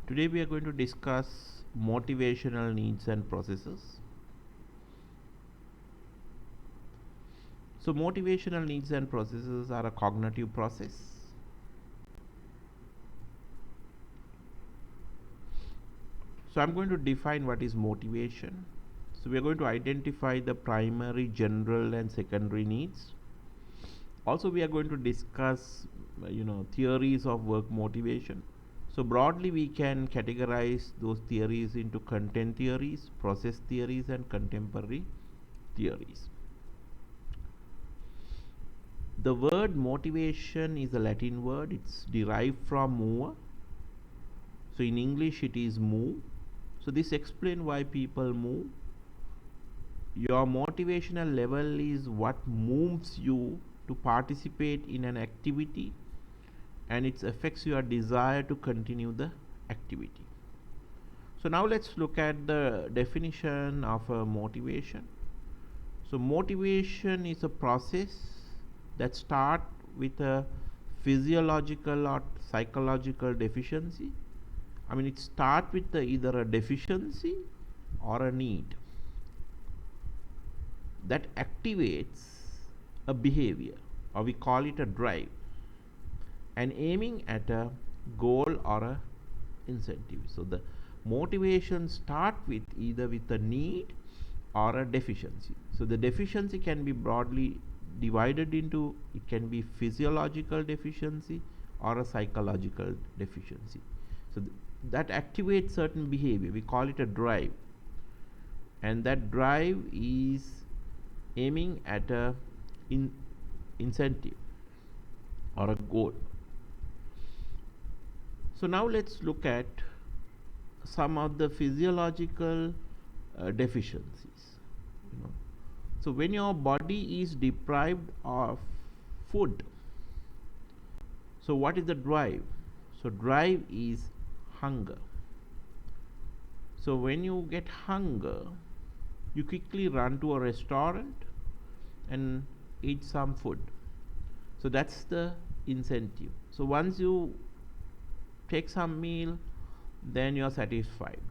Today we are going to discuss motivational needs and processes. So motivational needs and processes are a cognitive process. So I'm going to define what is motivation. So we are going to identify the primary, general and secondary needs. Also we are going to discuss theories of work motivation. So broadly we can categorize those theories into content theories, process theories and contemporary theories. The word motivation is a Latin word. It's derived from mover. So in English it is move. So this explains why people move. Your motivational level is what moves you to participate in an activity, and it affects your desire to continue the activity. So now let's look at the definition of a motivation. So motivation is a process that start with a physiological or psychological deficiency. I mean, it start with either a deficiency or a need that activates a behavior, or we call it a drive, and aiming at a goal or a incentive. So the motivation start with either with a need or a deficiency. So the deficiency can be broadly divided into, it can be physiological deficiency or a psychological deficiency. So that activates certain behavior, we call it a drive, and that drive is aiming at a incentive or a goal. So now let's look at some of the physiological deficiencies. So when your body is deprived of food, so what is the drive? So drive is hunger. So when you get hunger, you quickly run to a restaurant and eat some food. So that's the incentive. So once you take some meal, then you are satisfied.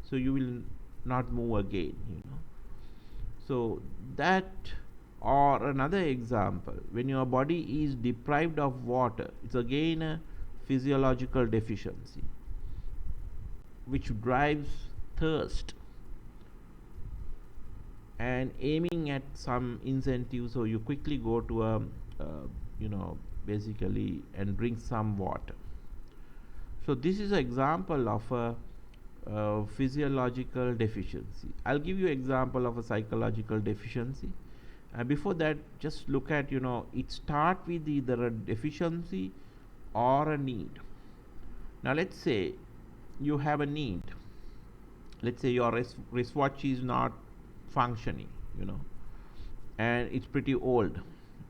So you will not move again. So that, or another example, when your body is deprived of water, it's again a physiological deficiency which drives thirst and aiming at some incentive. So you quickly go to a basically and drink some water. So this is an example of a physiological deficiency. I'll give you example of a psychological deficiency. Before that, just look at, it start with either a deficiency or a need. Now let's say you have a need. Let's say your wristwatch is not functioning, and it's pretty old.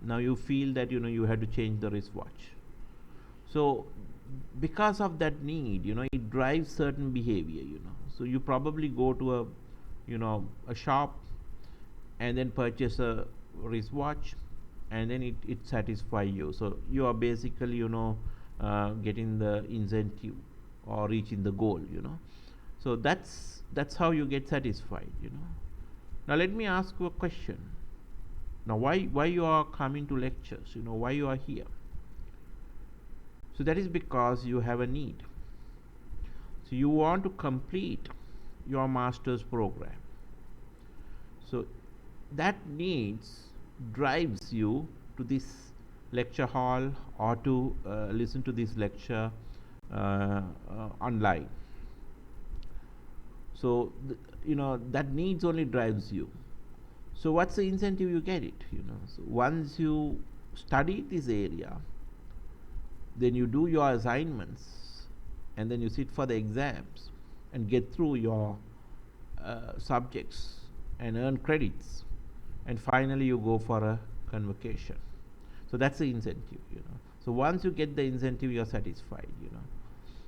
Now you feel that you have to change the wristwatch. So because of that need, it drives certain behavior. So you probably go to a shop and then purchase a wristwatch, and then it satisfies you. So you are basically getting the incentive or reaching the goal. So that's how you get satisfied. Now let me ask you a question. Now why you are coming to lectures? Why you are here? So that is because you have a need. So you want to complete your master's program. So that needs drives you to this lecture hall or to listen to this lecture online. So that needs only drives you. So what's the incentive you get it? So once you study this area, then you do your assignments, and then you sit for the exams and get through your subjects and earn credits, and finally you go for a convocation. So that's the incentive. So once you get the incentive, you are satisfied.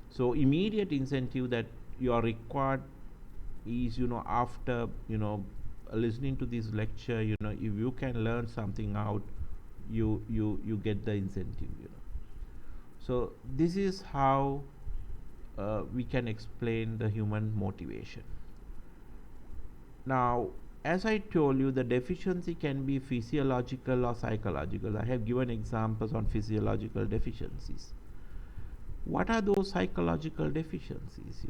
So immediate incentive that you are required is after listening to this lecture, if you can learn something out, you get the incentive. So this is how we can explain the human motivation. Now, as I told you, the deficiency can be physiological or psychological. I have given examples on physiological deficiencies. What are those psychological deficiencies,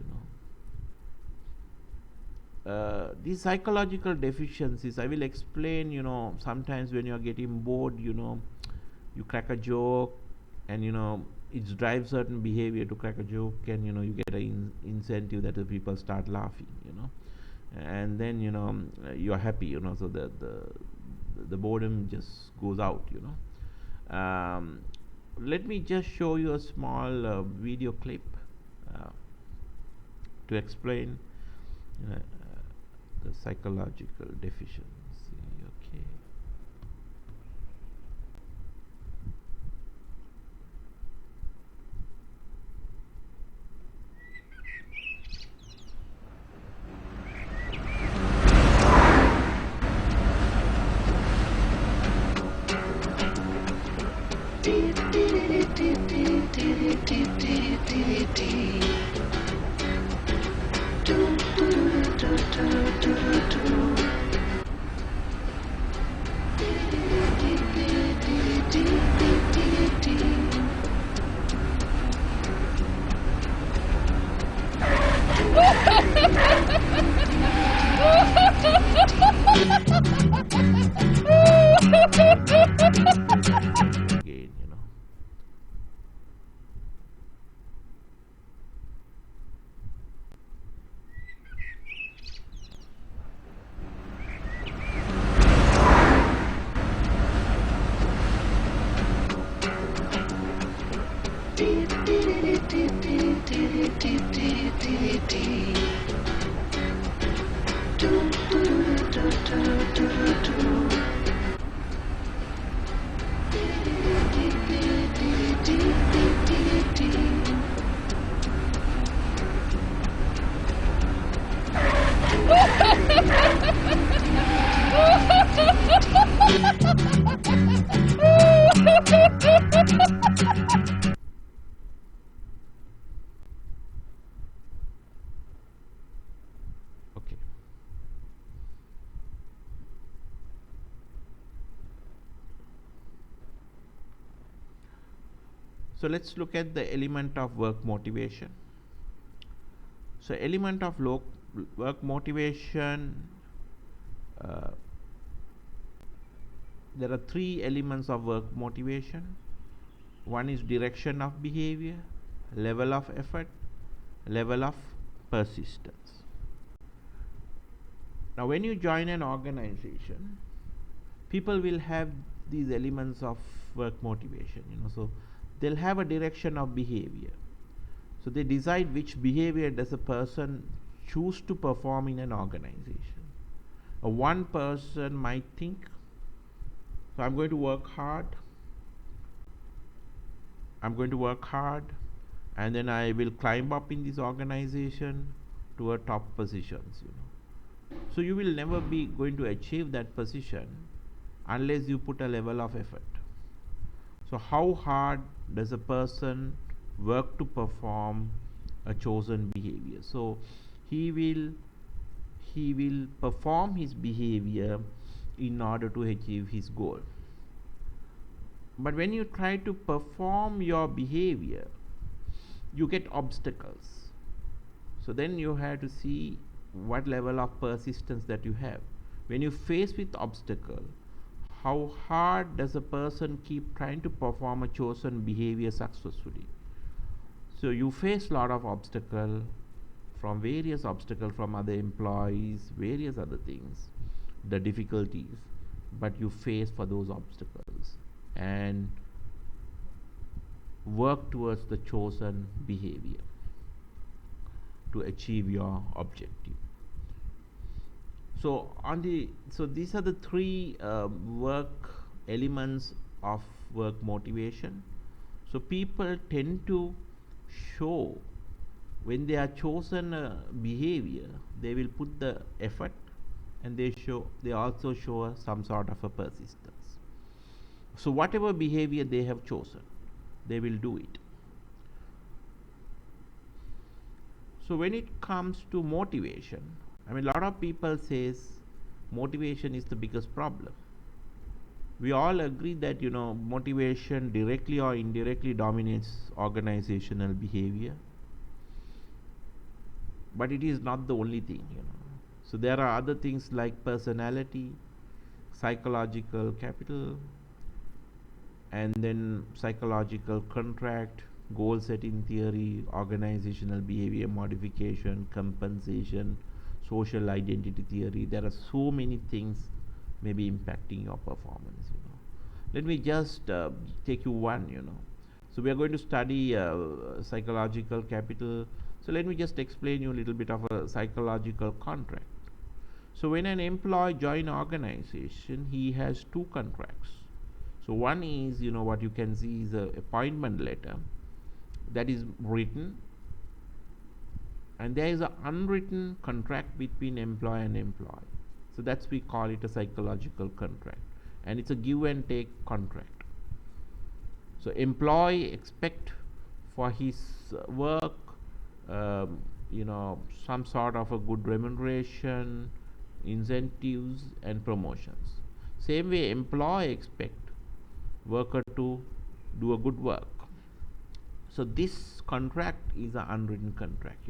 these psychological deficiencies, I will explain, sometimes when you are getting bored, you crack a joke, and it drives certain behavior to crack a joke, and you get an incentive that the people start laughing, and then you're happy, so the boredom just goes out, let me just show you a small video clip uh, to explain the psychological deficiency. Okay. Again, okay. So let's look at the element of work motivation. So element of work motivation, uh, there are three elements of work motivation. One is direction of behavior, level of effort, level of persistence. Now when you join an organization, people will have these elements of work motivation, so they'll have a direction of behavior. So they decide which behavior does a person choose to perform in an organization. One person might think, so I'm going to work hard, and then I will climb up in this organization to a top positions, So you will never be going to achieve that position unless you put a level of effort. So how hard does a person work to perform a chosen behavior? So he will perform his behavior in order to achieve his goal. But when you try to perform your behavior, you get obstacles. So then you have to see what level of persistence that you have. When you face with obstacle, how hard does a person keep trying to perform a chosen behavior successfully? So you face a lot of obstacle from other employees, various other things, the difficulties, but you face for those obstacles and work towards the chosen behavior to achieve your objective. So these are the three work elements of work motivation. So people tend to show, when they are chosen behavior, they will put the effort, and they also show some sort of a persistence. So whatever behavior they have chosen, they will do it. So when it comes to motivation, I mean, a lot of people says motivation is the biggest problem. We all agree that motivation directly or indirectly dominates organizational behavior, but it is not the only thing. So there are other things like personality, psychological capital, and then psychological contract, goal setting theory, organizational behavior modification, compensation, social identity theory. There are so many things maybe impacting your performance. Let me just take you one. So we are going to study psychological capital. So let me just explain you a little bit of a psychological contract. So when an employee joins an organization, he has two contracts. So one is, what you can see is a appointment letter that is written, and there is an unwritten contract between employer and employee. So that's we call it a psychological contract, and it's a give and take contract. So employee expect for his work, some sort of a good remuneration, incentives, and promotions. Same way, employee expect worker to do a good work. So this contract is an unwritten contract.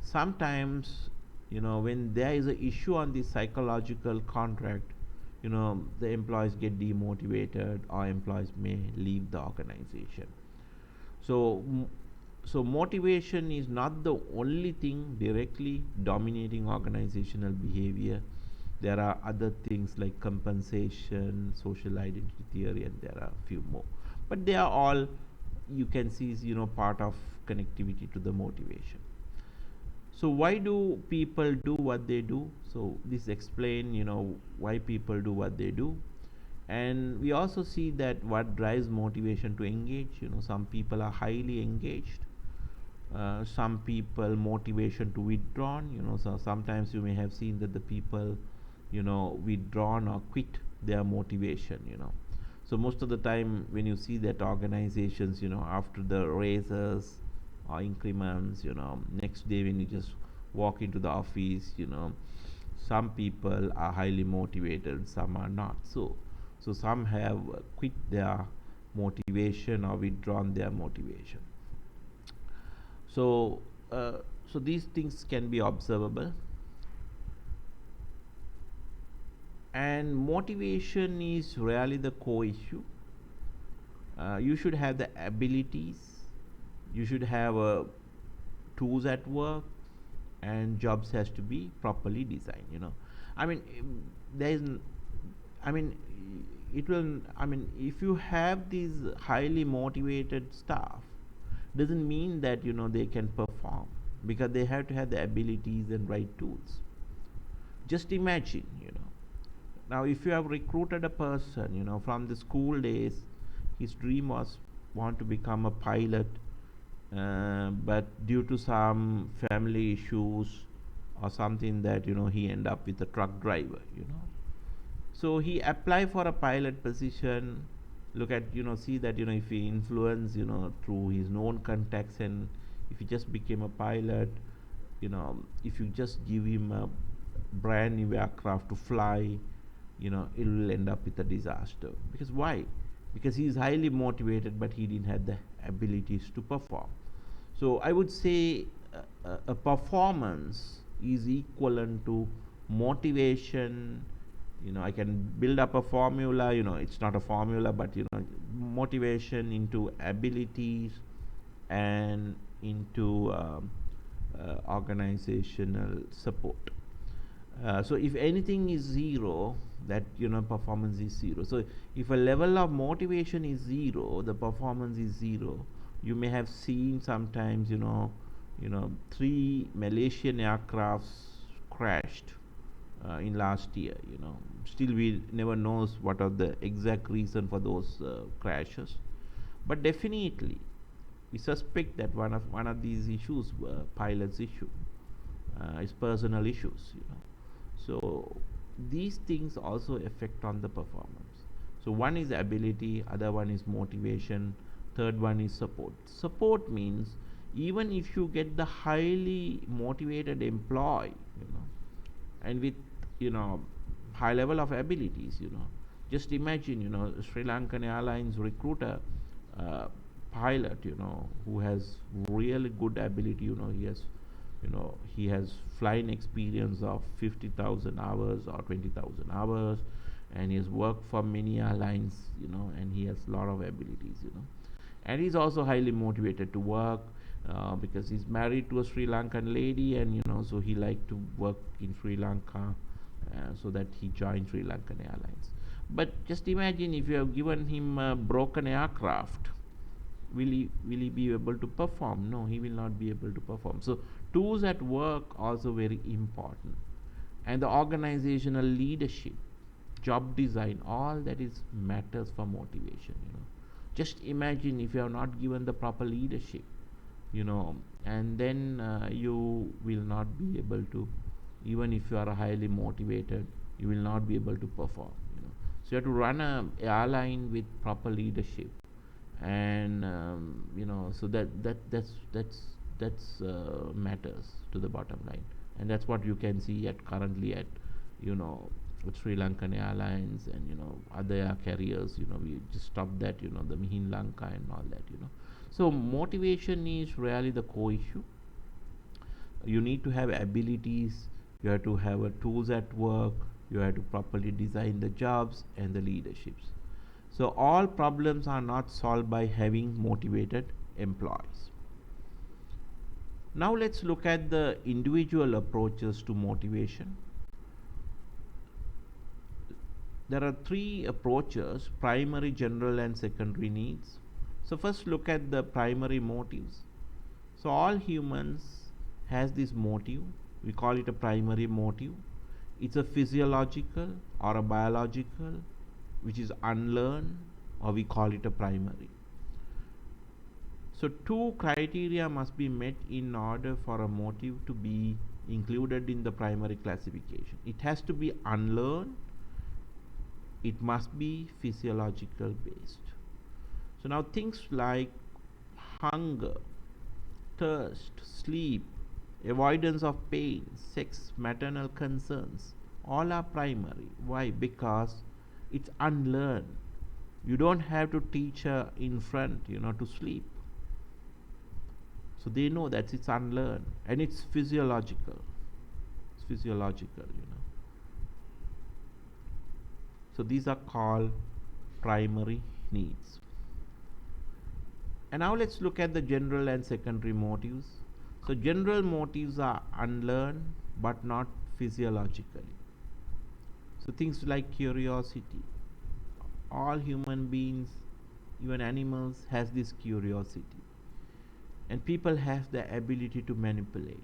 Sometimes, when there is an issue on this psychological contract, the employees get demotivated, or employees may leave the organization. So so motivation is not the only thing directly dominating organizational behavior. There are other things like compensation, social identity theory, and there are a few more, but they are all, you can see, is part of connectivity to the motivation. So why do people do what they do? So this explain why people do what they do. And we also see that what drives motivation to engage. Some people are highly engaged, some people motivation to withdrawn. So sometimes you may have seen that the people withdrawn or quit their motivation. So most of the time when you see that organizations, after the raises or increments, next day when you just walk into the office, some people are highly motivated, some are not. So some have quit their motivation or withdrawn their motivation. So so these things can be observable. And motivation is really the core issue. You should have the abilities, you should have tools at work, and jobs has to be properly designed. I mean, there is I mean it will if you have these highly motivated staff, doesn't mean that they can perform, because they have to have the abilities and right tools. Just imagine. Now if you have recruited a person, from the school days, his dream was want to become a pilot, but due to some family issues or something, that he end up with a truck driver. So he apply for a pilot position. Look at, see that, if he influence, through his known contacts, and if he just became a pilot, if you just give him a brand new aircraft to fly, it will end up with a disaster. Because why? Because he is highly motivated, but he didn't have the abilities to perform. So I would say a performance is equivalent to motivation. I can build up a formula. It's not a formula, but motivation into abilities and into organizational support. So if anything is zero, that performance is zero. So if a level of motivation is zero, the performance is zero. You may have seen sometimes 3 Malaysian aircrafts crashed in last year. Still we never knows what are the exact reason for those crashes, but definitely we suspect that one of these issues were pilots issue, is personal issues. So these things also affect on the performance. So one is ability, other one is motivation, third one is support. Support means even if you get the highly motivated employee, and with, you know high level of abilities, just imagine, Sri Lankan Airlines recruiter, uh, pilot, who has really good ability, he has flying experience of 50,000 hours or 20,000 hours, and he has worked for many airlines, and he has a lot of abilities, and he's also highly motivated to work, because he's married to a Sri Lankan lady, and so he liked to work in Sri Lanka, so that he joined Sri Lankan Airlines. But just imagine if you have given him a broken aircraft, will he be able to perform? No, he will not be able to perform. So tools at work also very important, and the organizational leadership, job design, all that is matters for motivation. Just imagine if you have not given the proper leadership, and then you will not be able to, even if you are highly motivated, you will not be able to perform. So you have to run a airline with proper leadership, and so that's matters to the bottom line, and that's what you can see at currently at, with Sri Lankan Airlines, and other air carriers. We just stopped that, the Mihin Lanka and all that. So motivation is really the core issue. You need to have abilities, you have to have tools at work, you have to properly design the jobs and the leaderships. So all problems are not solved by having motivated employees. Now let's look at the individual approaches to motivation. There are three approaches: primary, general, and secondary needs. So first look at the primary motives. So all humans has this motive. We call it a primary motive. It's a physiological or a biological, which is unlearned, or we call it a primary. So two criteria must be met in order for a motive to be included in the primary classification. It has to be unlearned, it must be physiological based. So now things like hunger, thirst, sleep, avoidance of pain, sex, maternal concerns, all are primary. Why? Because it's unlearned. You don't have to teach her in front, to sleep. So they know that it's unlearned, and it's physiological. It's physiological. So these are called primary needs. And now let's look at the general and secondary motives. So general motives are unlearned but not physiologically. So things like curiosity. All human beings, even animals, has this curiosity, and people have the ability to manipulate,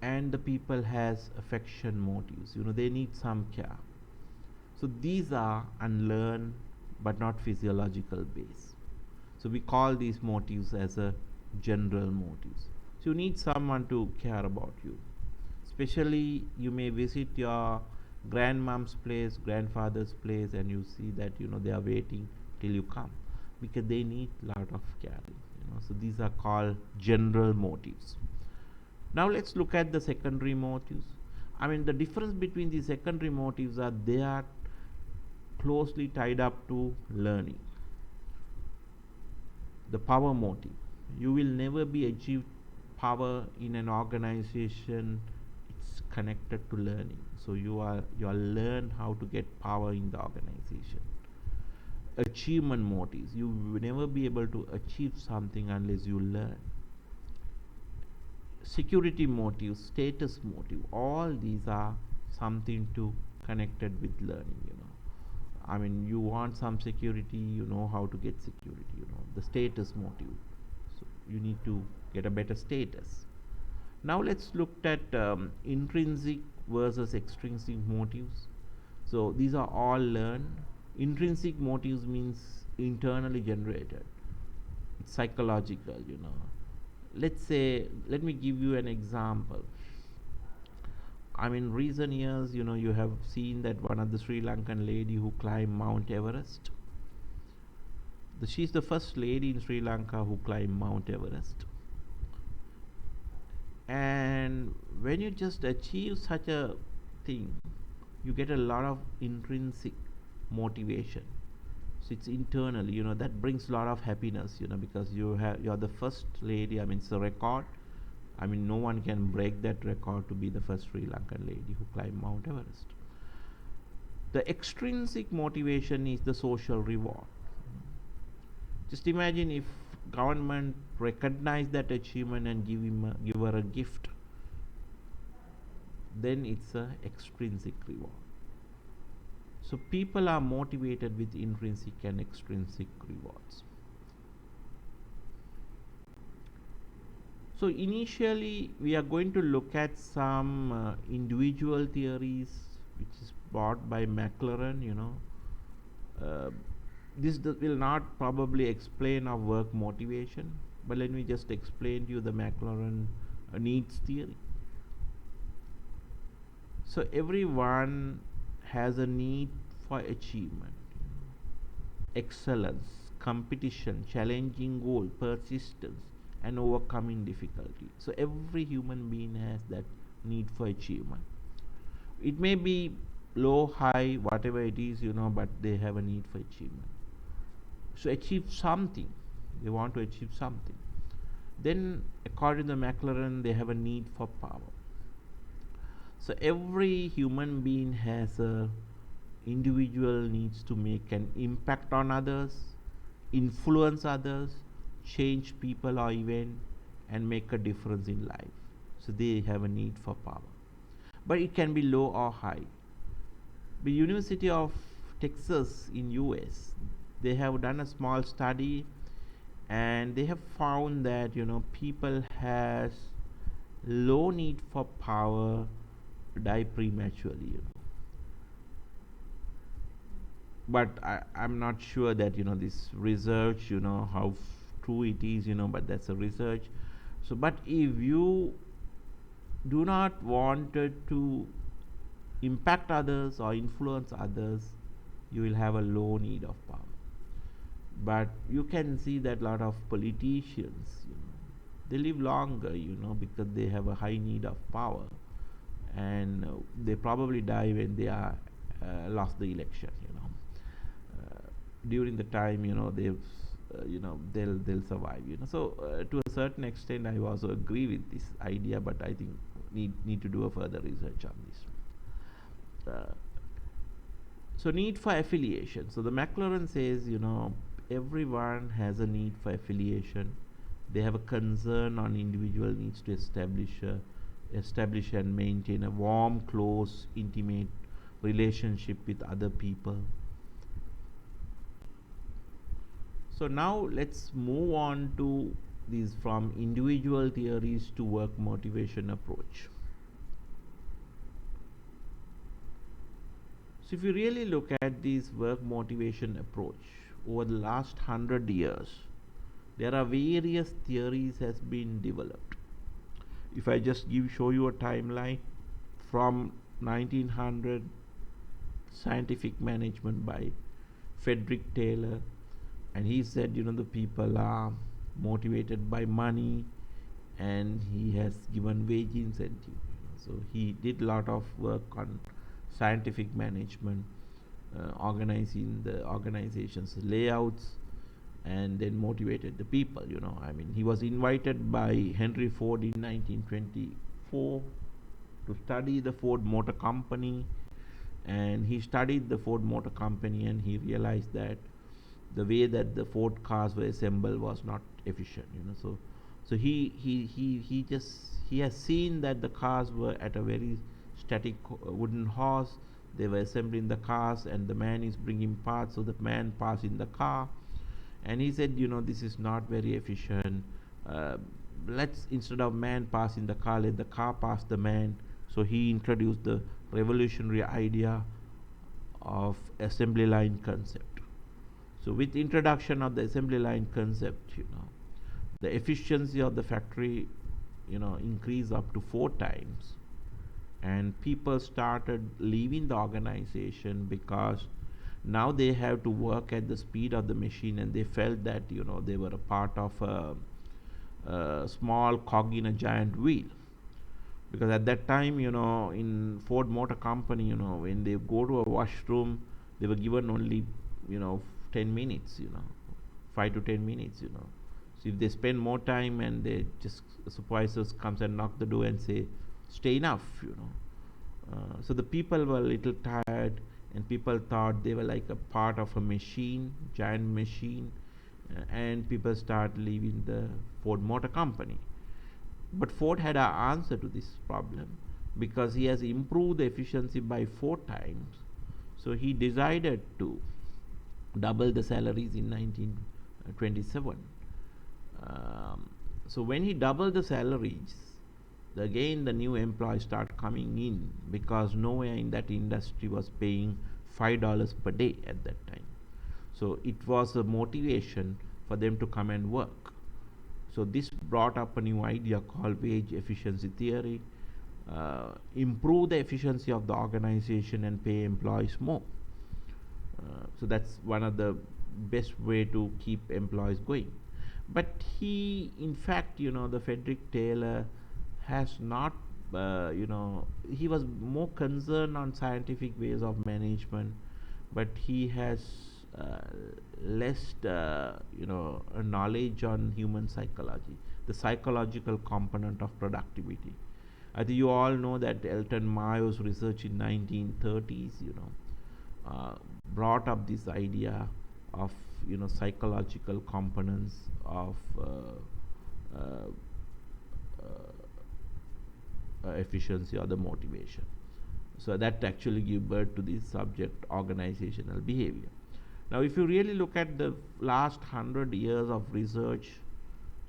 and the people has affection motives. They need some care. So these are unlearned but not physiological base. So we call these motives as a general motives. So you need someone to care about you. Especially you may visit your grandmom's place, grandfather's place, and you see that they are waiting till you come, because they need lot of caring. So these are called general motives. Now let's look at the secondary motives. The difference between the secondary motives are they are closely tied up to learning. The power motive. You will never be achieved power in an organization. It's connected to learning. So you are learn how to get power in the organization. Achievement motives. You will never be able to achieve something unless you learn. Security motive, status motive, all these are something to connected with learning. You want some security, you know how to get security. The status motive, so you need to get a better status. Now let's look at intrinsic versus extrinsic motives. So these are all learned. Intrinsic motives means internally generated. It's psychological. Let me give you an example. Recent years, you have seen that one of the Sri Lankan lady who climbed Mount Everest. She's the first lady in Sri Lanka who climbed Mount Everest. And when you just achieve such a thing, you get a lot of intrinsic motivation. So it's internal, that brings a lot of happiness, because you're the first lady. I mean, it's a record. I mean, no one can break that record to be the first Sri Lankan lady who climbed Mount Everest. The extrinsic motivation is the social reward. Just imagine if government recognize that achievement and give her a gift, then it's a extrinsic reward. So people are motivated with intrinsic and extrinsic rewards. So initially we are going to look at some individual theories which is brought by McLaren. This will not probably explain our work motivation, but let me just explain to you the McLaren needs theory. So everyone has a need for achievement, excellence, competition, challenging goal, persistence, and overcoming difficulty. So every human being has that need for achievement. It may be low, high, whatever it is, but they have a need for achievement. So achieve something. They want to achieve something. Then according to McLaren, they have a need for power. So every human being has a individual needs to make an impact on others, influence others, change people or event, and make a difference in life. So they have a need for power. But it can be low or high. The University of Texas in US, they have done a small study, and they have found that people has low need for power die prematurely. But I'm not sure that this research, how true it is, but that's a research. So but if you do not want to impact others or influence others, you will have a low need of power. But you can see that a lot of politicians, they live longer, because they have a high need of power, and they probably die when they are lost the election. During the time, they'll survive. So to a certain extent, I also agree with this idea, but I think need to do a further research on this. So need for affiliation. So the McLaren says, everyone has a need for affiliation. They have a concern on individual needs to establish and maintain a warm, close, intimate relationship with other people. So now let's move on to these from individual theories to work motivation approach. So if you really look at this work motivation approach over the last 100 years, there are various theories has been developed. If I just show you a timeline from 1900, scientific management by Frederick Taylor, and he said the people are motivated by money, and he has given wage incentive. So he did a lot of work on scientific management, organizing the organization's layouts, and then motivated the people. I mean, he was invited by Henry Ford in 1924 to study the Ford Motor Company, and he studied the Ford Motor Company, and he realized that the way that the Ford cars were assembled was not efficient. So he has seen that the cars were at a very static wooden horse. They were assembling the cars, and the man is bringing parts, so the man passed in the car, and he said, this is not very efficient. Let's, instead of man passing the car, let the car pass the man. So he introduced the revolutionary idea of assembly line concept. So with introduction of the assembly line concept, the efficiency of the factory, increased up to 4 times, and people started leaving the organization because Now they have to work at the speed of the machine, and they felt that they were a part of a small cog in a giant wheel. Because at that time, in Ford Motor Company, when they go to a washroom, they were given only 10 minutes, 5 to 10 minutes. So if they spend more time, and they just supervisors comes and knock the door and say, stay enough. So the people were a little tired, and people thought they were like a part of a machine, giant machine, and people start leaving the Ford Motor Company. But Ford had an answer to this problem, because he has improved the efficiency by 4 times. So he decided to double the salaries in 1927. So when he doubled the salaries, again the new employees start coming in, because nowhere in that industry was paying $5 per day at that time. So it was a motivation for them to come and work. So this brought up a new idea called wage efficiency theory. Improve the efficiency of the organization and pay employees more. So that's one of the best way to keep employees going. But he, in fact, the Frederick Taylor has not, he was more concerned on scientific ways of management, but he has less, a knowledge on human psychology, the psychological component of productivity. I think you all know that Elton Mayo's research in 1930s, brought up this idea of psychological components of efficiency or the motivation. So that actually gave birth to this subject, organizational behavior. Now, if you really look at the last 100 years of research,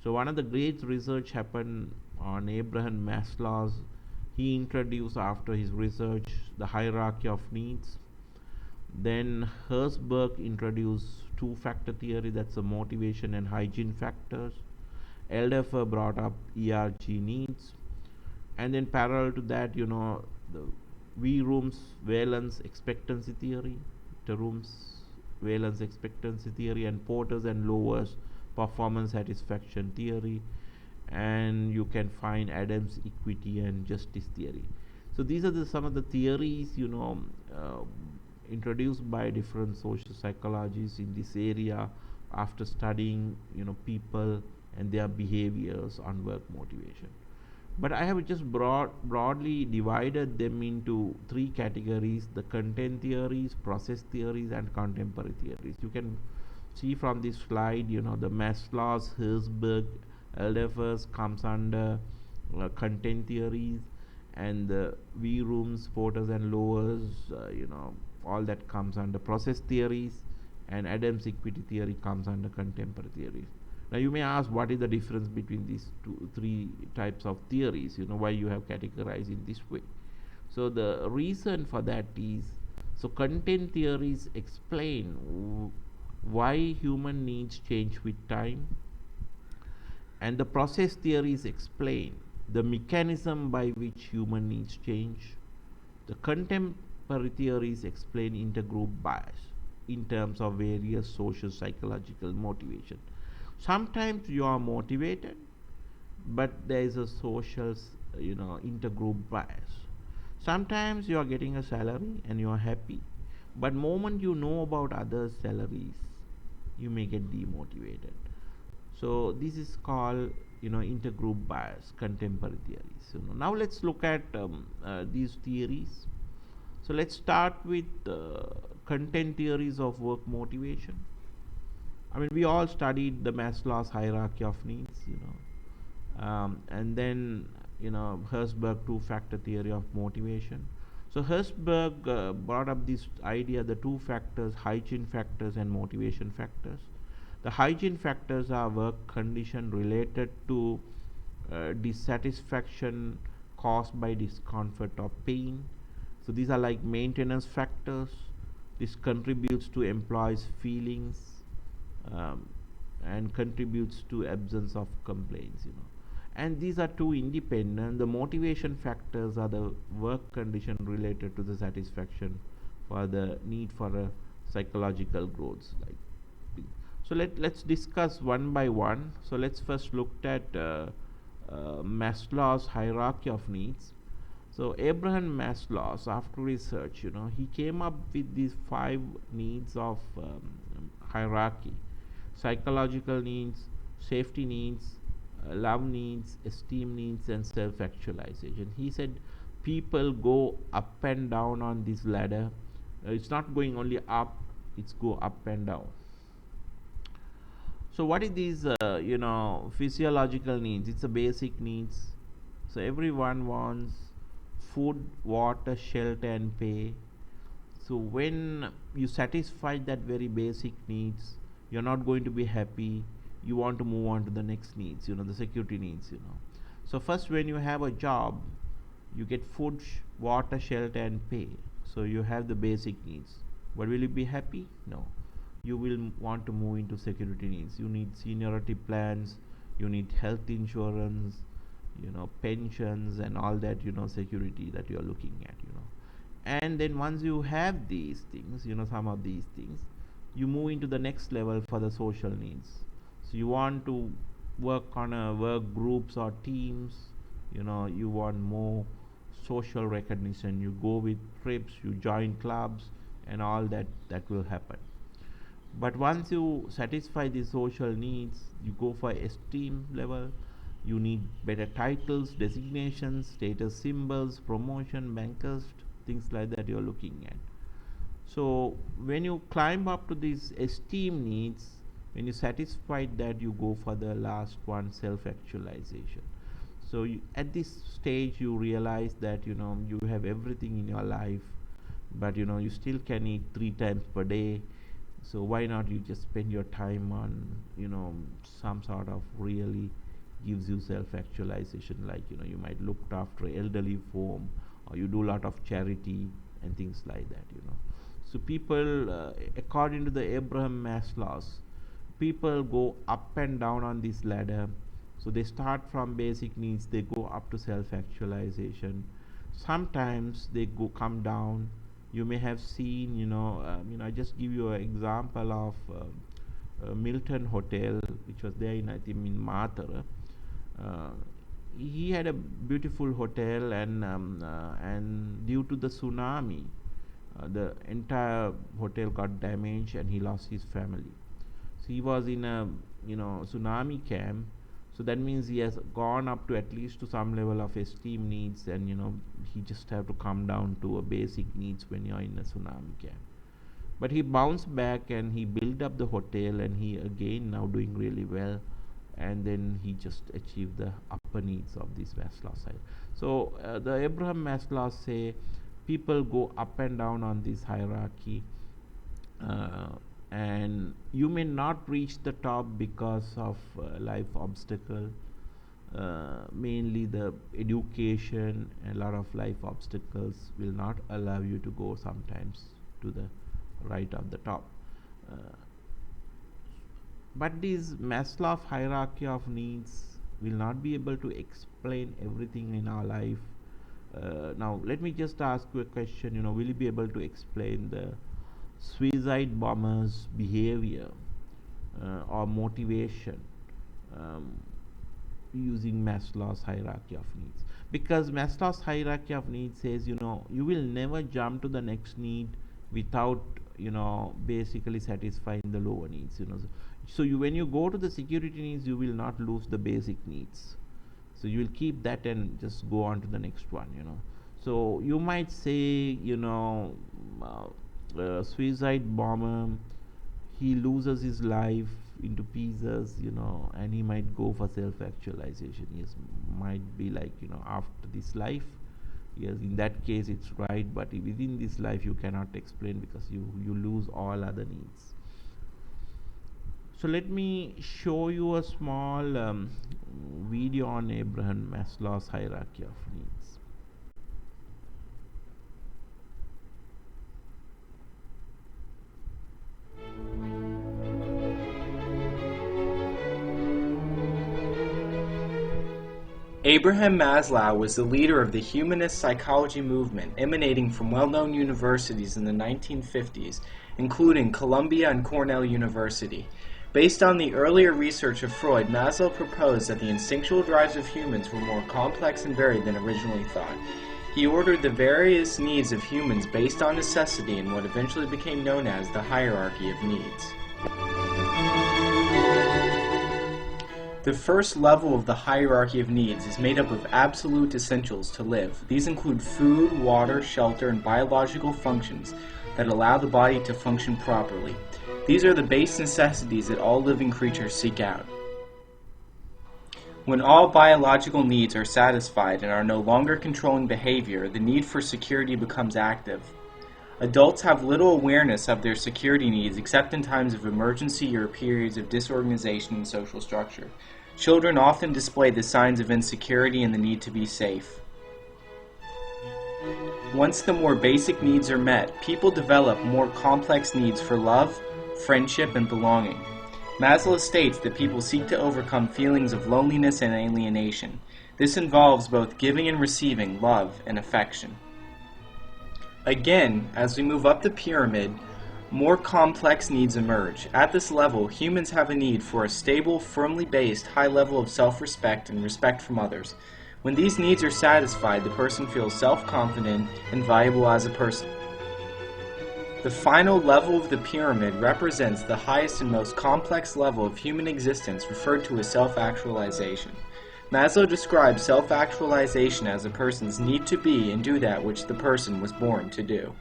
so one of the great research happened on Abraham Maslow's. He introduced, after his research, the hierarchy of needs. Then Herzberg introduced two-factor theory, that's the motivation and hygiene factors. Eldefer brought up ERG needs. And then parallel to that, the Vroom's valence expectancy theory, Terum's valence expectancy theory, and Porter's and Lower's performance satisfaction theory. And you can find Adams' equity and justice theory. So these are some of the theories, introduced by different social psychologists in this area after studying, people and their behaviors on work motivation. But I have just broadly divided them into 3 categories: the content theories, process theories, and contemporary theories. You can see from this slide, the Maslow's, Herzberg, Eldefer's comes under content theories, and the Vroom's, Porter's, and Lower's, all that comes under process theories, and Adams' equity theory comes under contemporary theories. Now you may ask, what is the difference between these 3 types of theories? Why you have categorized in this way? So the reason for that is, so content theories explain why human needs change with time, and the process theories explain the mechanism by which human needs change. The contemporary theories explain intergroup bias in terms of various social psychological motivation. Sometimes you are motivated, but there is a social, intergroup bias. Sometimes you are getting a salary and you are happy, but moment you know about others' salaries, you may get demotivated. So this is called, intergroup bias, contemporary theories. Now let's look at these theories. So let's start with content theories of work motivation. I mean, we all studied the Maslow's hierarchy of needs, and then, Herzberg two-factor theory of motivation. So Herzberg brought up this idea, the 2 factors, hygiene factors and motivation factors. The hygiene factors are work condition related to dissatisfaction caused by discomfort or pain. So these are like maintenance factors. This contributes to employees' feelings, and contributes to absence of complaints. And these are 2 independent. The motivation factors are the work condition related to the satisfaction for the need for a psychological growths. So let's discuss one by one. So let's first look at Maslow's hierarchy of needs. So Abraham Maslow, after research, he came up with these 5 needs of hierarchy: psychological needs, safety needs, love needs, esteem needs, and self-actualization. He said people go up and down on this ladder. It's not going only up; it's go up and down. So what is these physiological needs? It's a basic needs. So everyone wants food, water, shelter, and pay. So when you satisfy that very basic needs, you're not going to be happy. You want to move on to the next needs, the security needs. So first, when you have a job, you get food, water, shelter, and pay. So you have the basic needs. But will you be happy? No. You will want to move into security needs. You need seniority plans, you need health insurance, pensions, and all that, security that you are looking at. And then once you have these things, some of these things, you move into the next level for the social needs. So you want to work on a work groups or teams. You want more social recognition. You go with trips, you join clubs, and all that will happen. But once you satisfy the social needs, you go for esteem level. You need better titles, designations, status symbols, promotion, bankers, things like that you're looking at. So when you climb up to these esteem needs, when you satisfy that, you go for the last one, self-actualization. So at this stage you realize that you have everything in your life, but you still can eat 3 times per day. So why not you just spend your time on some sort of really gives you self-actualization, like you might look after elderly home, or you do a lot of charity and things like that. So people, according to the Abraham Maslow's, people go up and down on this ladder. So they start from basic needs, they go up to self-actualization. Sometimes they come down. You may have seen, I just give you an example of Milton Hotel, which was there in, I think, in Matara. He had a beautiful hotel, and due to the tsunami, the entire hotel got damaged, and he lost his family. So he was in a tsunami camp. So that means he has gone up to at least to some level of esteem needs, and he just have to come down to a basic needs when you're in a tsunami camp. But he bounced back and he built up the hotel, and he again now doing really well, and then he just achieved the upper needs of this Maslow side. So the Abraham Maslow say people go up and down on this hierarchy, and you may not reach the top because of life obstacle, mainly the education. A lot of life obstacles will not allow you to go sometimes to the right of the top. But this Maslow hierarchy of needs will not be able to explain everything in our life. Now let me just ask you a question. Will you be able to explain the suicide bombers' behavior or motivation using Maslow's hierarchy of needs? Because Maslow's hierarchy of needs says, you will never jump to the next need without basically satisfying the lower needs. So when you go to the security needs, you will not lose the basic needs. So you will keep that and just go on to the next one. So you might say, suicide bomber, he loses his life into pieces, and he might go for self-actualization. Yes, might be like, after this life. Yes, in that case it's right, but within this life you cannot explain, because you lose all other needs. So let me show you a small video on Abraham Maslow's hierarchy of needs. Abraham Maslow was the leader of the humanist psychology movement emanating from well-known universities in the 1950s, including Columbia and Cornell University. Based on the earlier research of Freud, Maslow proposed that the instinctual drives of humans were more complex and varied than originally thought. He ordered the various needs of humans based on necessity in what eventually became known as the hierarchy of needs. The first level of the hierarchy of needs is made up of absolute essentials to live. These include food, water, shelter, and biological functions that allow the body to function properly. These are the base necessities that all living creatures seek out. When all biological needs are satisfied and are no longer controlling behavior, the need for security becomes active. Adults have little awareness of their security needs except in times of emergency or periods of disorganization in social structure. Children often display the signs of insecurity and the need to be safe. Once the more basic needs are met, people develop more complex needs for love, friendship, and belonging. Maslow states that people seek to overcome feelings of loneliness and alienation. This involves both giving and receiving love and affection. Again, as we move up the pyramid, more complex needs emerge. At this level, humans have a need for a stable, firmly based, high level of self-respect and respect from others. When these needs are satisfied, the person feels self-confident and valuable as a person. The final level of the pyramid represents the highest and most complex level of human existence, referred to as self-actualization. Maslow describes self-actualization as a person's need to be and do that which the person was born to do.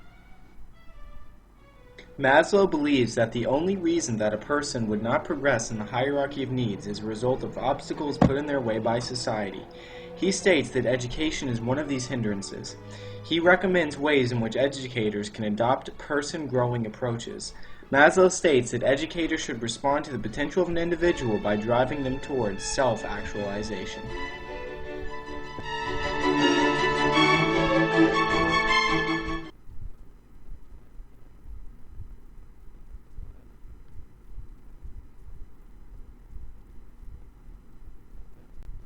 Maslow believes that the only reason that a person would not progress in the hierarchy of needs is a result of obstacles put in their way by society. He states that education is one of these hindrances. He recommends ways in which educators can adopt person-growing approaches. Maslow states that educators should respond to the potential of an individual by driving them towards self-actualization.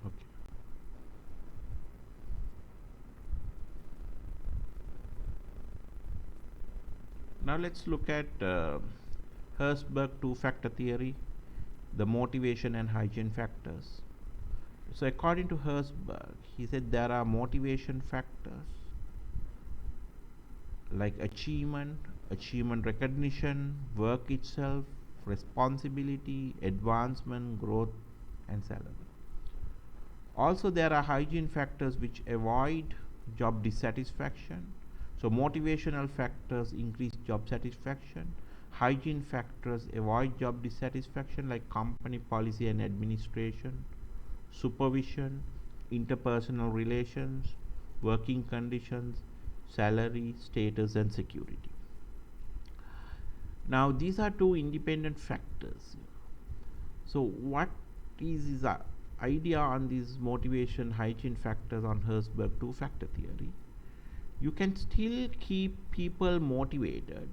Okay. Now let's look at Herzberg two-factor theory, the motivation and hygiene factors. So according to Herzberg, he said there are motivation factors like achievement recognition, work itself, responsibility, advancement, growth, and salary. Also, there are hygiene factors which avoid job dissatisfaction. So motivational factors increase job satisfaction. Hygiene factors avoid job dissatisfaction like company policy and administration, supervision, interpersonal relations, working conditions, salary, status, and security. Now these are two independent factors. So what is his idea on these motivation hygiene factors on Herzberg two-factor theory? You can still keep people motivated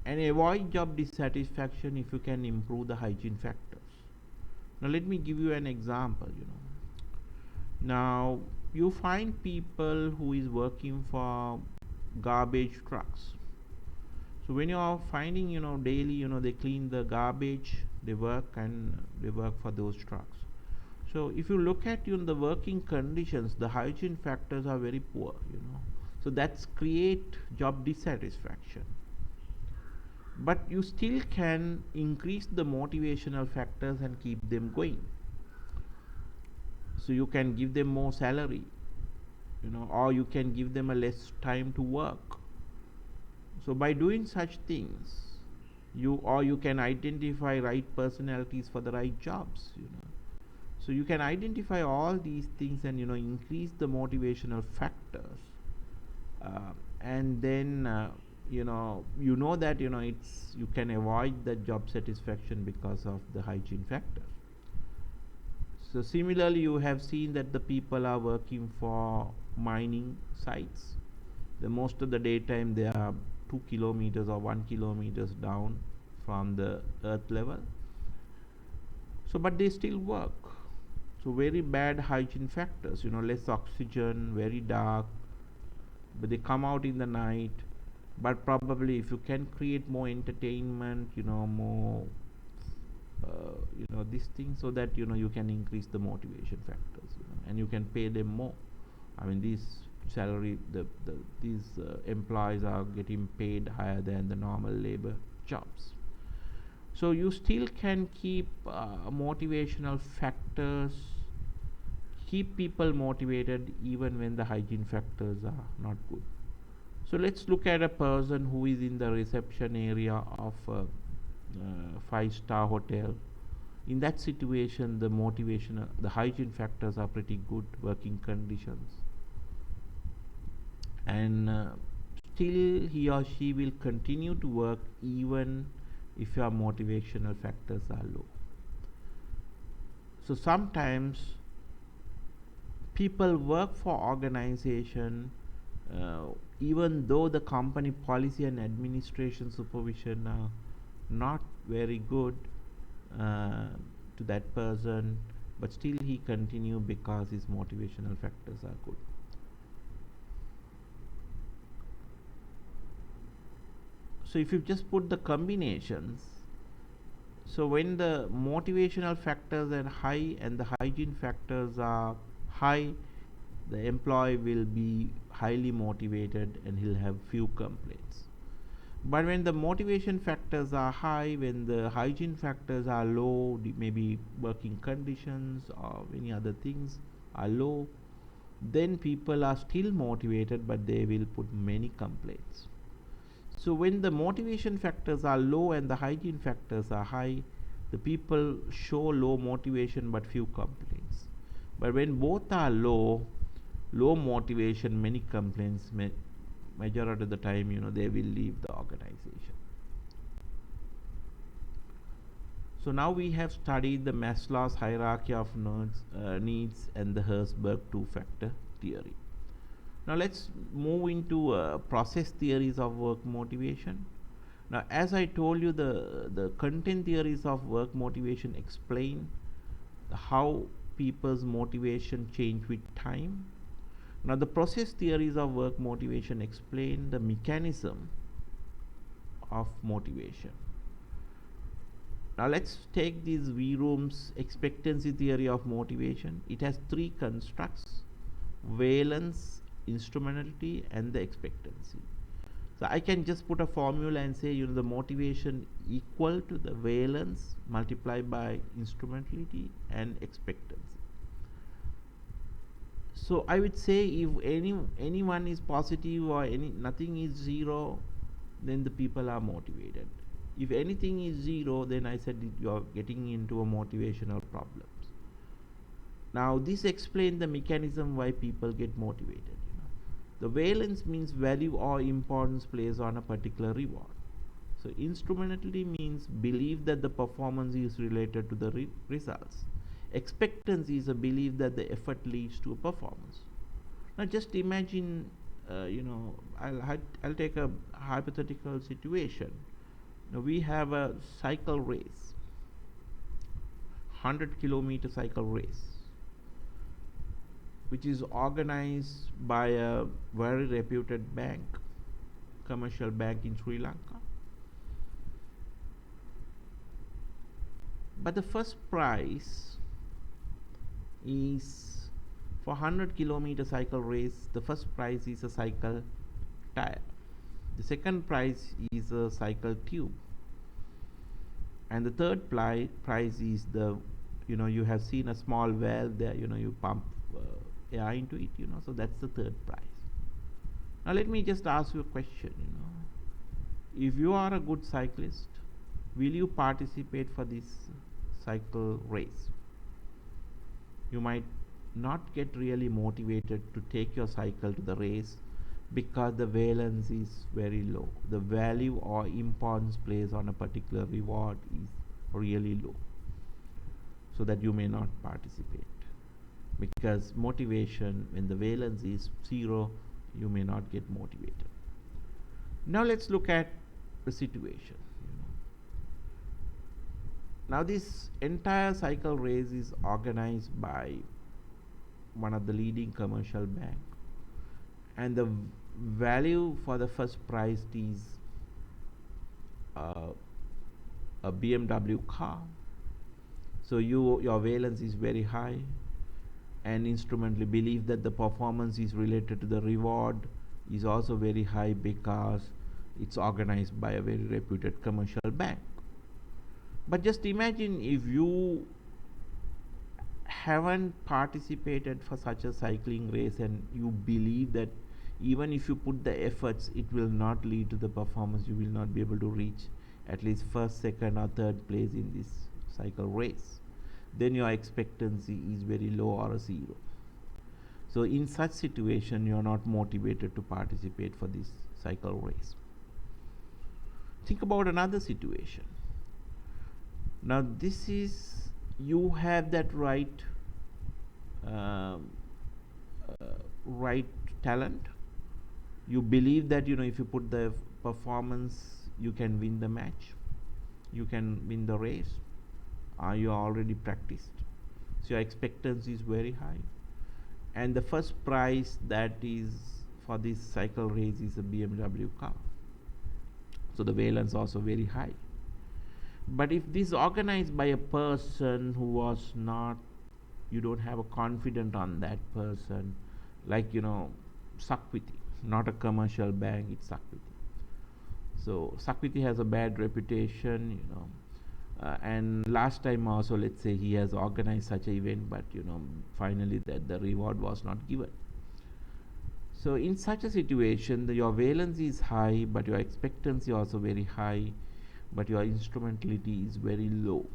and avoid job dissatisfaction if you can improve the hygiene factors. Now let me give you an example. Now you find people who is working for garbage trucks. So when you are finding daily they clean the garbage, they work for those trucks. So if you look at the working conditions, the hygiene factors are very poor. So that's create job dissatisfaction. But you still can increase the motivational factors and keep them going. So you can give them more salary, or you can give them a less time to work. So by doing such things, you can identify right personalities for the right jobs. So you can identify all these things and increase the motivational factors, and then that you can avoid the job satisfaction because of the hygiene factor. So similarly, you have seen that the people are working for mining sites. The most of the daytime they are 2 kilometers or 1 kilometers down from the earth level. So but they still work. So very bad hygiene factors, less oxygen, very dark, but they come out in the night But probably if you can create more entertainment, more this thing, so that you can increase the motivation factors, and you can pay them more. I mean, these salary the these employees are getting paid higher than the normal labor jobs. So you still can keep motivational factors, keep people motivated even when the hygiene factors are not good. So let's look at a person who is in the reception area of a five-star hotel. In that situation, the motivation, the hygiene factors are pretty good, working conditions, and still he or she will continue to work even if your motivational factors are low. So sometimes people work for organization even though the company policy and administration supervision are not very good uh, to that person, but still he continue because his motivational factors are good. So if you just put the combinations, so when the motivational factors are high and the hygiene factors are high, the employee will be highly motivated and he'll have few complaints. But when the motivation factors are high, when the hygiene factors are low, maybe working conditions or any other things are low, then people are still motivated but they will put many complaints. So when the motivation factors are low and the hygiene factors are high, the people show low motivation but few complaints. But when both are low, low motivation, many complaints, majority of the time, they will leave the organization. So now we have studied the Maslow's hierarchy of needs and the Herzberg two-factor theory. Now let's move into process theories of work motivation. Now, as I told you, the content theories of work motivation explain how people's motivation change with time. Now, the process theories of work motivation explain the mechanism of motivation. Now, let's take this V-Room's expectancy theory of motivation. It has three constructs: valence, instrumentality, and the expectancy. So I can just put a formula and say, the motivation equal to the valence multiplied by instrumentality and expectancy. So I would say if anyone is positive or nothing is zero, then the people are motivated. If anything is zero, then I said you are getting into a motivational problems. Now this explains the mechanism why people get motivated. The valence means value or importance placed on a particular reward. So instrumentality means belief that the performance is related to the results. Expectancy is a belief that the effort leads to a performance. Now just imagine, I'll take a hypothetical situation. Now we have a cycle race, 100-kilometer cycle race, which is organized by a very reputed bank, commercial bank in Sri Lanka. But the first prize is for 100-kilometer cycle race. The first prize is a cycle tire. The second prize is a cycle tube. And the third prize is you have seen a small valve there, you pump air into it, so that's the third prize. Now let me just ask you a question, if you are a good cyclist, will you participate for this cycle race? You might not get really motivated to take your cycle to the race because the valence is very low. The value or importance placed on a particular reward is really low, so that you may not participate. Because motivation, when the valence is zero, you may not get motivated. Now let's look at the situation. Now this entire cycle race is organized by one of the leading commercial bank, and the value for the first prize is uh, a BMW car. So your valence is very high, and instrumentally believe that the performance is related to the reward is also very high because it's organized by a very reputed commercial bank. But just imagine if you haven't participated for such a cycling race and you believe that even if you put the efforts, it will not lead to the performance, you will not be able to reach at least first, second or third place in this cycle race, then your expectancy is very low or a zero. So in such situation, you are not motivated to participate for this cycle race. Think about another situation. Now this is, you have that um, right talent. You believe that if you put the performance, you can win the match, you can win the race. You are already practiced, so your expectancy is very high, and the first prize that is for this cycle race is a BMW car. So the valence also very high. But if this is organized by a person who was not, you don't have a confidence on that person, like Sakwiti, not a commercial bank, it's Sakwiti. So Sakwiti has a bad reputation, and last time also, let's say he has organized such an event, but finally that the reward was not given. So in such a situation, your valence is high, but your expectancy also very high, but your instrumentality is very low,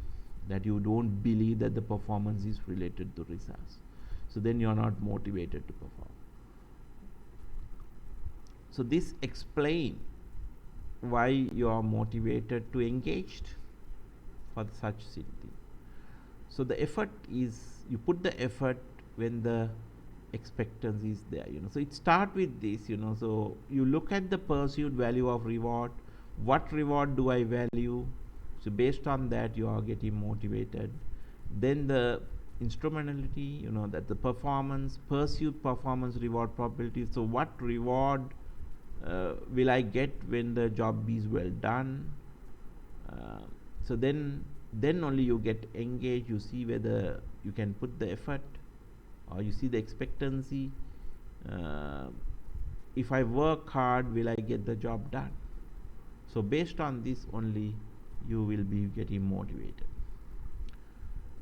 that you don't believe that the performance is related to results. So then you are not motivated to perform. So this explains why you are motivated to engage for such thing. So the effort is, you put the effort when the expectancy is there. So it start with this. So you look at the perceived value of reward. What reward do I value? So based on that, you are getting motivated. Then the instrumentality, that the performance, perceived performance reward probability. So what reward will I get when the job is well done? So then only you get engaged. You see whether you can put the effort, or you see the expectancy. If I work hard, will I get the job done? So based on this only, you will be getting motivated.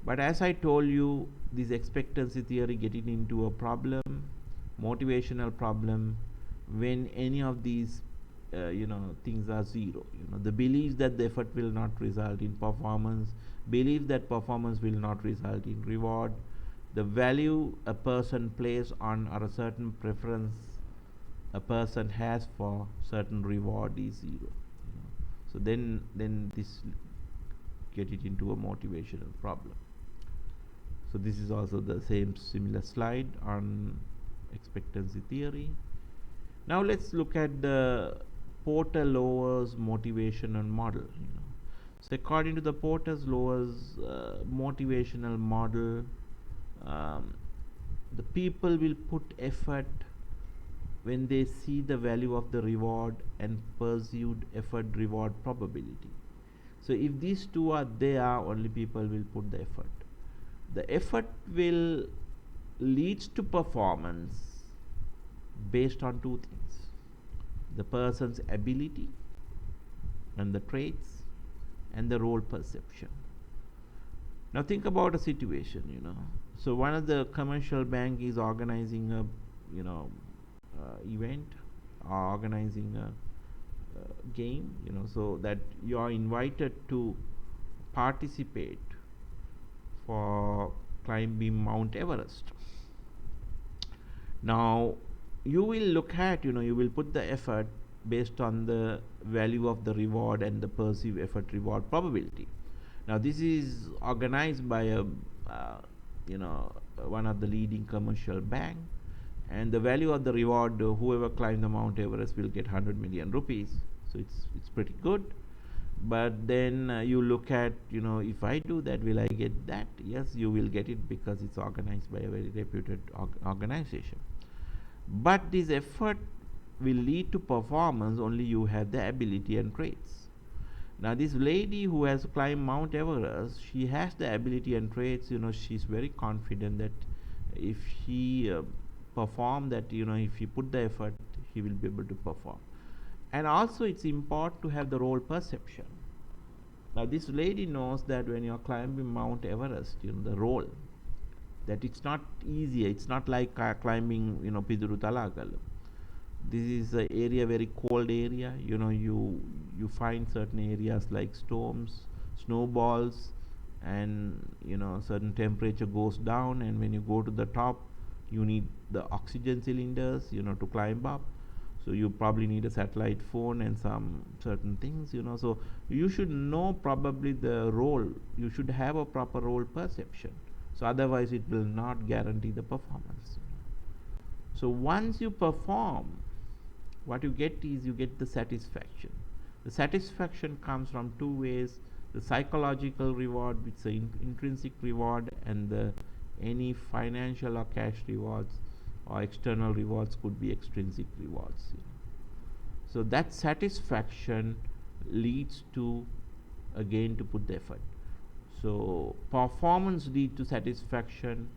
But as I told you, this expectancy theory getting into a problem, motivational problem, when any of these things are zero. The belief that the effort will not result in performance, belief that performance will not result in reward, the value a person plays on, or a certain preference a person has for certain reward is zero. So then this get it into a motivational problem. So this is also the same similar slide on expectancy theory. Now let's look at the Porter-Lowers motivational model. So according to the Porter-Lowers motivational model, the people will put effort when they see the value of the reward and perceived effort reward probability. So if these two are there, only people will put the effort. The effort will leads to performance based on two things: the person's ability and the traits, and the role perception. Now think about a situation. So one of the commercial bank is organizing a event, or organizing a game, so that you are invited to participate for climbing Mount Everest. Now you will look at, you will put the effort based on the value of the reward and the perceived effort reward probability. Now this is organized by a one of the leading commercial bank, and the value of the reward, whoever climbs the Mount Everest will get 100 million rupees. So it's pretty good. But then you look at, if I do that, will I get that? Yes, you will get it, because it's organized by a very reputed organization. But this effort will lead to performance only you have the ability and traits. Now this lady who has climbed Mount Everest, she has the ability and traits, she's very confident that if she perform that, if he put the effort, he will be able to perform. And also it's important to have the role perception. Now this lady knows that when you're climbing Mount Everest, the role, that it's not easy, it's not like climbing, Piduru Talagal. This is an area, very cold area, you find certain areas like storms, snowballs, and certain temperature goes down, and when you go to the top, you need the oxygen cylinders, to climb up. So you probably need a satellite phone and some certain things, so you should know probably the role, you should have a proper role perception, so otherwise it will not guarantee the performance. So once you perform, what you get is you get the satisfaction. The satisfaction comes from two ways: the psychological reward, which is an intrinsic reward, and the any financial or cash rewards or external rewards could be extrinsic rewards. So that satisfaction leads to, again, to put the effort. So performance leads to satisfaction,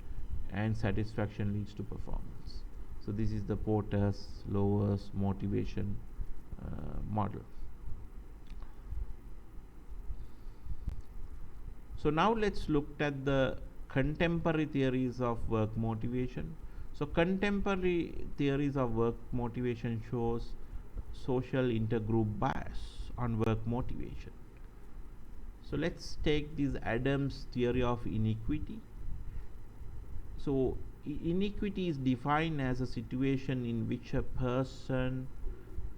and satisfaction leads to performance. So this is the Porter's lowest motivation model. So now let's look at the contemporary theories of work motivation. So contemporary theories of work motivation shows social intergroup bias on work motivation. So let's take this Adams' theory of inequity. So inequity is defined as a situation in which a person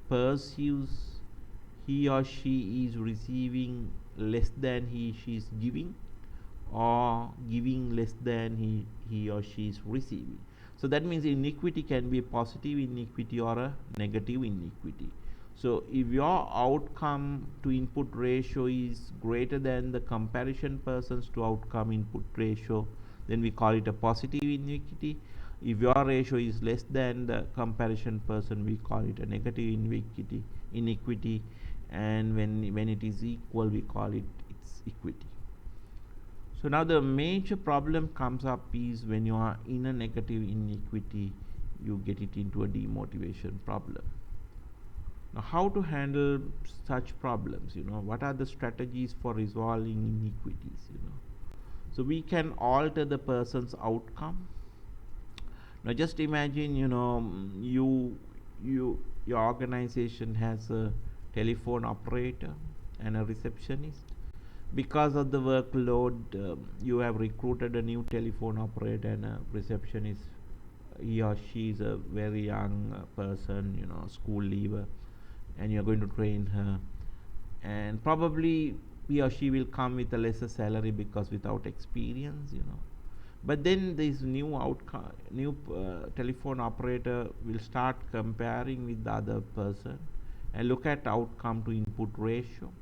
perceives he or she is receiving less than she is giving, or giving less than he or she is receiving. So that means inequity can be a positive inequity or a negative inequity. So if your outcome to input ratio is greater than the comparison person's to outcome input ratio, then we call it a positive inequity. If your ratio is less than the comparison person, we call it a negative inequity, and when it is equal, we call it its equity. So now the major problem comes up is when you are in a negative inequity, you get it into a demotivation problem. Now how to handle such problems? What are the strategies for resolving inequities? So we can alter the person's outcome. Now just imagine, your organization has a telephone operator and a receptionist. Because of the workload, you have recruited a new telephone operator and a receptionist. He or she is a very young person, school leaver, and you're going to train her, and probably he or she will come with a lesser salary because without experience. But then this new telephone operator will start comparing with the other person and look at outcome to input ratio.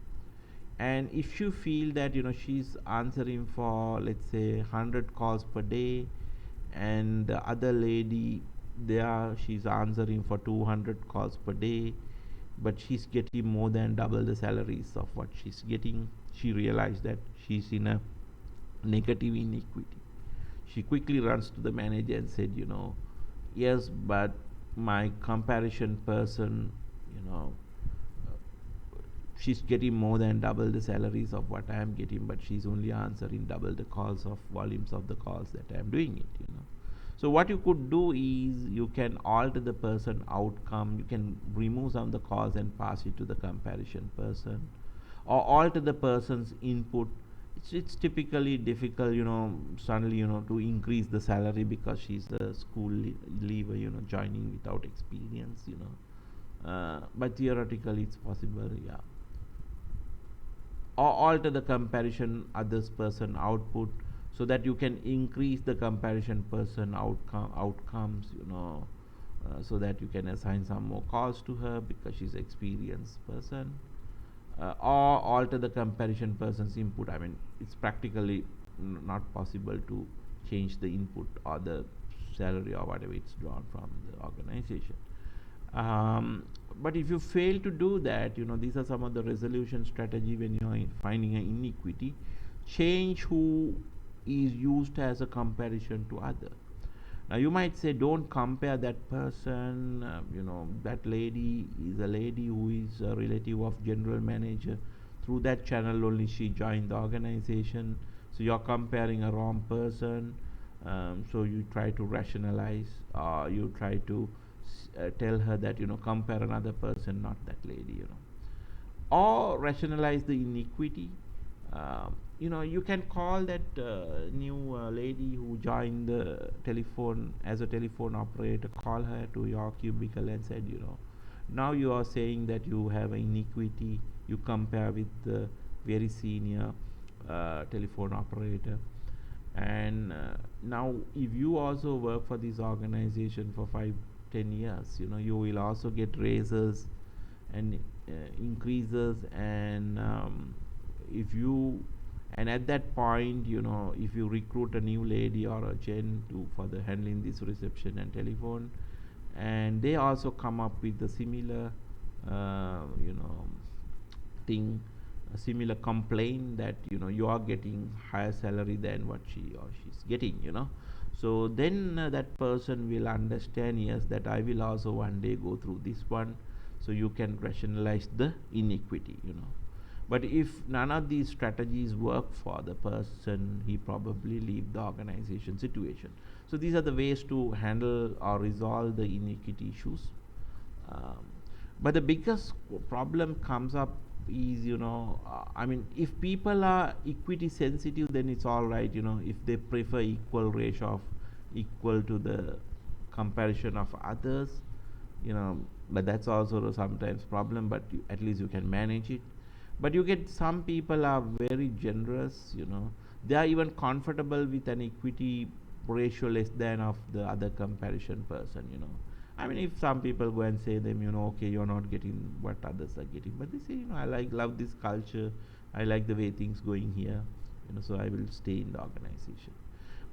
And if you feel that she's answering for, let's say, 100 calls per day, and the other lady there, she's answering for 200 calls per day, but she's getting more than double the salaries of what she's getting, she realized that she's in a negative inequity. She quickly runs to the manager and said, yes, but my comparison person, she's getting more than double the salaries of what I am getting, but she's only answering double the calls of volumes of the calls that I am doing it. So what you could do is you can alter the person outcome. You can remove some of the calls and pass it to the comparison person, or alter the person's input. It's typically difficult, suddenly, to increase the salary because she's a school leaver, joining without experience, but theoretically it's possible, yeah. Or alter the comparison others person output so that you can increase the comparison person outcomes, so that you can assign some more calls to her because she's an experienced person, or alter the comparison person's input. I mean, it's practically not possible to change the input or the salary or whatever it's drawn from the organization. um, but if you fail to do that, these are some of the resolution strategy when you're finding an inequity. Change who is used as a comparison to other. Now you might say, don't compare that person. That lady is a lady who is a relative of general manager. Through that channel only she joined the organization. So you're comparing a wrong person. So you try to rationalize, or you try to tell her that compare another person, not that lady. Or rationalize the inequity. You can call that new lady who joined the telephone as a telephone operator, call her to your cubicle and said, now you are saying that you have inequity. You compare with the very senior telephone operator, and now if you also work for this organization for 5-10 years, you will also get raises and increases, and if you and at that point, if you recruit a new lady or a gen to for the handling this reception and telephone, and they also come up with a similar thing, a similar complaint that you are getting higher salary than what she or she's getting, so then that person will understand, yes, that I will also one day go through this one. So you can rationalize the inequity. But if none of these strategies work for the person, he probably leave the organization situation. So these are the ways to handle or resolve the inequity issues. um, but the biggest problem comes up is, if people are equity sensitive, then it's all right, if they prefer equal ratio of equal to the comparison of others, but that's also sometimes problem, but at least you can manage it. But you get some people are very generous, they are even comfortable with an equity ratio less than of the other comparison person. If some people go and say them, okay, you're not getting what others are getting, but they say, I love this culture, I like the way things going here, so I will stay in the organization.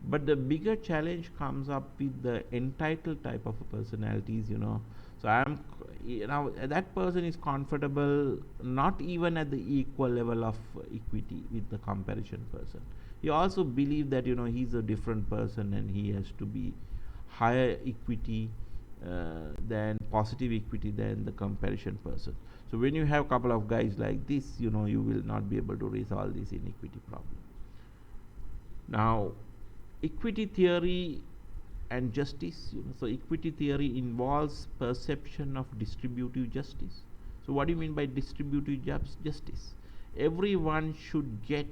But the bigger challenge comes up with the entitled type of personalities. So that person is comfortable not even at the equal level of equity with the comparison person. He also believe that he's a different person and he has to be higher equity than positive equity than the comparison person. So when you have a couple of guys like this, you will not be able to resolve this inequity problem. Now, equity theory and justice. So equity theory involves perception of distributive justice. So what do you mean by distributive justice? Everyone should get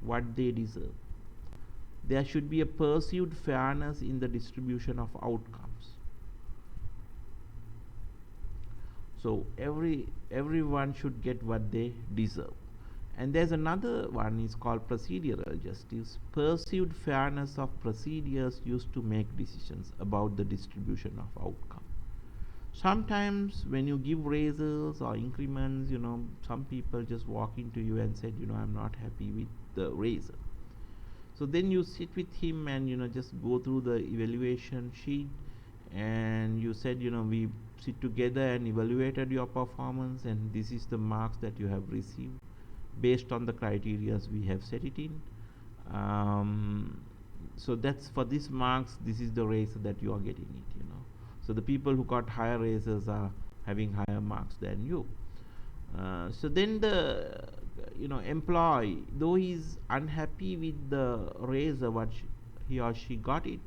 what they deserve. There should be a perceived fairness in the distribution of outcomes. So everyone should get what they deserve. And there's another one is called procedural justice, perceived fairness of procedures used to make decisions about the distribution of outcome. Sometimes when you give raises or increments, some people just walk into you and said, I'm not happy with the raise. So then you sit with him and just go through the evaluation sheet, and you said, we sit together and evaluated your performance, and this is the marks that you have received based on the criteria we have set it in. So that's for these marks, this is the raise that you are getting it. So the people who got higher raises are having higher marks than you. So then the employee, though he is unhappy with the raise what he or she got it,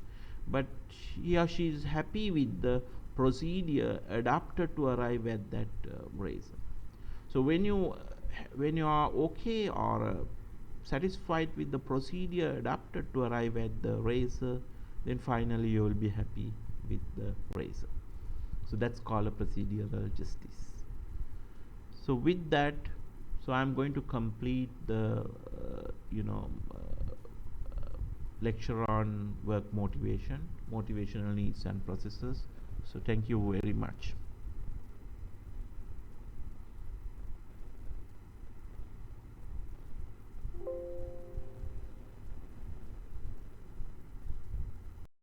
but he or she is happy with the procedure adapted to arrive at that raise. So when you are okay or satisfied with the procedure adapted to arrive at the raise, then finally you will be happy with the raise. So that's called a procedural justice. So with that, so I'm going to complete the lecture on work motivation, motivational needs and processes. So thank you very much.